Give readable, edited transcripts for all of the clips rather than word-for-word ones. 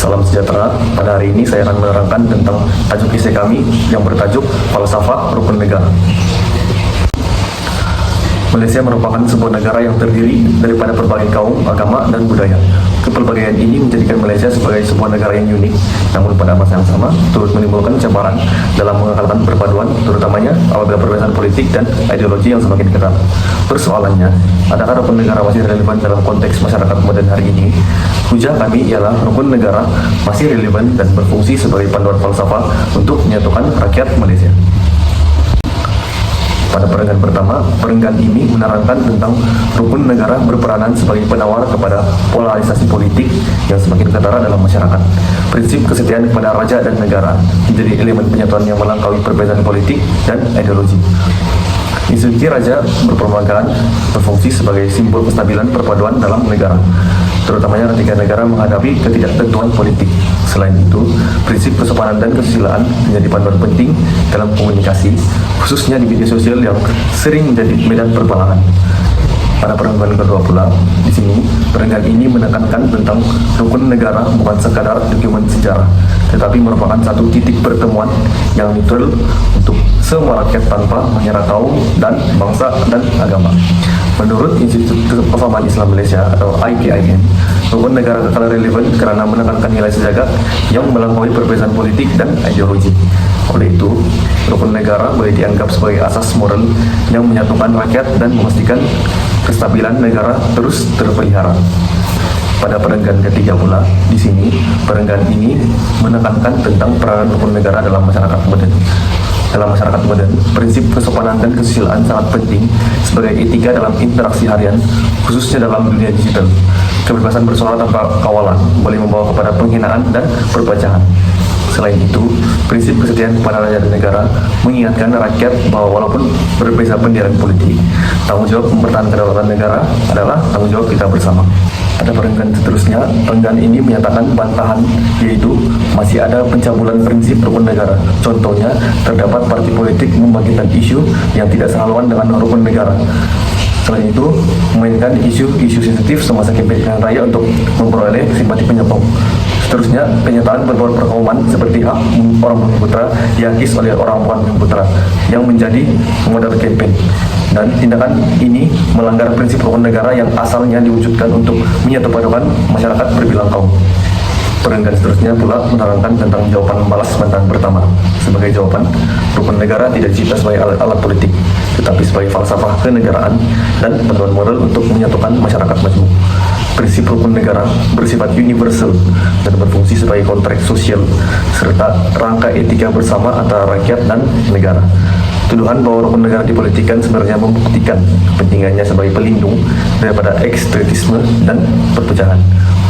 Salam sejahtera. Pada hari ini saya akan menerangkan tentang tajuk esai kami yang bertajuk Falsafah Rukun Negara. Malaysia merupakan sebuah negara yang terdiri daripada berbagai kaum, agama, dan budaya. Kepelbagaian ini menjadikan Malaysia sebagai sebuah negara yang unik, namun pada masa yang sama turut menimbulkan cabaran dalam mengekalkan perpaduan, terutamanya apabila perbedaan politik dan ideologi yang semakin ketat. Persoalannya, adakah rukun negara masih relevan dalam konteks masyarakat modern hari ini? Hujah kami ialah rukun negara masih relevan dan berfungsi sebagai panduan falsafah untuk menyatukan rakyat Malaysia. Pada perenggan pertama, perenggan ini menerangkan tentang rukun negara berperanan sebagai penawar kepada polarisasi politik yang semakin ketara dalam masyarakat. Prinsip kesetiaan kepada raja dan negara menjadi elemen penyatuan yang melampaui perbedaan politik dan ideologi. Institusi raja berperlembagaan berfungsi sebagai simbol kestabilan perpaduan dalam negara, terutamanya ketika negara menghadapi ketidaktentuan politik. Selain itu, prinsip kesopanan dan kesusilaan menjadi panduan penting dalam komunikasi, khususnya di media sosial yang sering menjadi medan perpecahan. Pada perenggan kedua pula, di sini perenggan ini menekankan tentang rukun negara bukan sekadar dokumen sejarah, tetapi merupakan satu titik pertemuan yang neutral untuk semua rakyat tanpa menyerah kaum dan bangsa dan agama. Menurut Institut Kefahaman Islam Malaysia atau IKIM, rukun negara kekal relevan karena menekankan nilai sejagat yang melampaui perbedaan politik dan ideologi. Oleh itu, rukun negara boleh dianggap sebagai asas moral yang menyatukan rakyat dan memastikan kestabilan negara terus terpelihara. Pada perenggan ketiga pula, di sini perenggan ini menekankan tentang peranan rukun negara dalam masyarakat modern. Dalam masyarakat modern, prinsip kesopanan dan kesusilaan sangat penting sebagai etika dalam interaksi harian, khususnya dalam dunia digital. Kebebasan bersuara tanpa kawalan boleh membawa kepada penghinaan dan perpecahan. Selain itu, prinsip kesetiaan kepada raja dan negara mengingatkan rakyat bahwa walaupun berbeza pendidikan politik, tanggung jawab mempertahankan kedaulatan negara adalah tanggung jawab kita bersama. Pada perenggan seterusnya, perenggan ini menyatakan bantahan, yaitu masih ada pencabulan prinsip rukun negara. Contohnya, terdapat parti politik membangkitkan isu yang tidak sehaluan dengan rukun negara. Selain itu, memainkan isu-isu sensitif semasa kampanye pilihan raya untuk memperoleh simpati penyokong. Seterusnya, kenyataan berbagai perkauman seperti hak orang berputra diakis oleh orang bukan berputra yang menjadi modal kampanye. Dan tindakan ini melanggar prinsip rukun negara yang asalnya diwujudkan untuk menyatupadukan masyarakat berbilang kaum. Perenggan seterusnya pula menerangkan tentang jawaban membalas bantahan pertama. Sebagai jawaban, rukun negara tidak dicipta sebagai alat politik, tetapi sebagai falsafah kenegaraan dan panduan moral untuk menyatukan masyarakat majmuk. Prinsip rukun negara bersifat universal dan berfungsi sebagai kontrak sosial serta rangka etika bersama antara rakyat dan negara. Tuduhan bahwa rukun negara dipolitikkan sebenarnya membuktikan kepentingannya sebagai pelindung daripada ekstremisme dan perpecahan.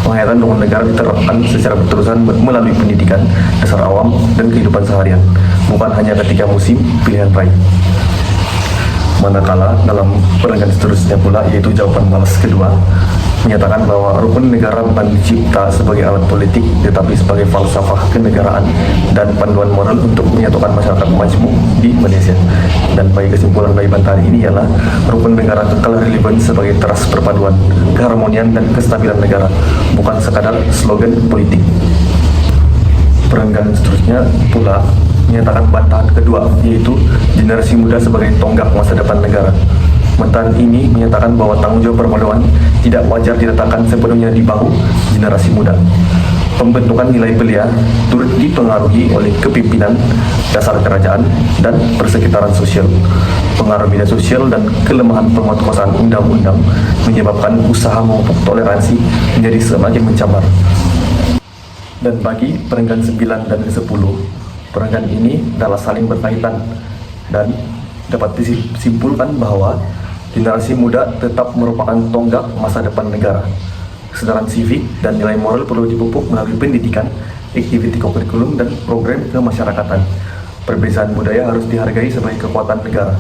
Penghayatan rukun negara diterapkan secara berterusan melalui pendidikan dasar awam dan kehidupan seharian, bukan hanya ketika musim pilihan raya. Manakala dalam perenggan seterusnya pula, yaitu jawaban balas kedua, menyatakan bahwa rukun negara bukan dicipta sebagai alat politik, tetapi sebagai falsafah kenegaraan dan panduan moral untuk menyatukan masyarakat majmuk di Malaysia. Dan bagi kesimpulan dari bantahan ini ialah rukun negara kekal relevan sebagai teras perpaduan, keharmonian dan kestabilan negara, bukan sekadar slogan politik. Perenggan seterusnya pula menyatakan bantahan kedua, yaitu generasi muda sebagai tonggak masa depan negara. Bantahan ini menyatakan bahwa tanggung jawab perpaduan tidak wajar diletakkan sepenuhnya di bahu generasi muda. Pembentukan nilai belia turut dipengaruhi oleh kepimpinan, dasar kerajaan, dan persekitaran sosial. Pengaruh media sosial dan kelemahan penguatkuasaan undang-undang menyebabkan usaha memupuk toleransi menjadi semakin mencabar. Dan bagi perenggan 9 dan ke-10, perenggan ini adalah saling berkaitan dan dapat disimpulkan bahwa generasi muda tetap merupakan tonggak masa depan negara. Kesadaran sivik dan nilai moral perlu dipupuk melalui pendidikan, aktiviti kurikulum, dan program kemasyarakatan. Perbedaan budaya harus dihargai sebagai kekuatan negara.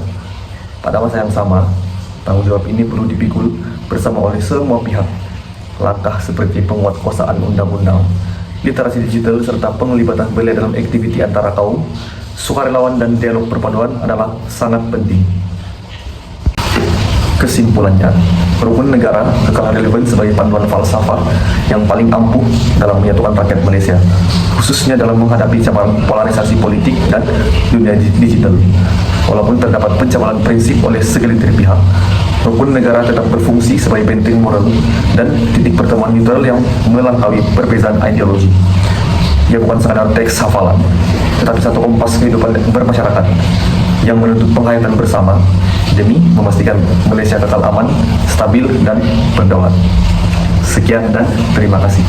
Pada masa yang sama, tanggung jawab ini perlu dipikul bersama oleh semua pihak. Langkah seperti penguatkuasaan undang-undang, literasi digital, serta penglibatan belia dalam aktiviti antara kaum, sukarelawan, dan dialog perpaduan adalah sangat penting. Kesimpulannya, rukun negara kekal relevan sebagai panduan falsafah yang paling ampuh dalam menyatukan rakyat Malaysia, khususnya dalam menghadapi cabaran polarisasi politik dan dunia digital. Walaupun terdapat pencabulan prinsip oleh segelintir pihak, rukun negara tetap berfungsi sebagai benteng moral dan titik pertemuan neutral yang melampaui perbezaan ideologi. Ia bukan sekadar teks hafalan, tetapi satu kompas kehidupan bermasyarakat yang menuntut penghayatan bersama demi memastikan Malaysia kekal aman, stabil, dan berdaulat. Sekian dan terima kasih.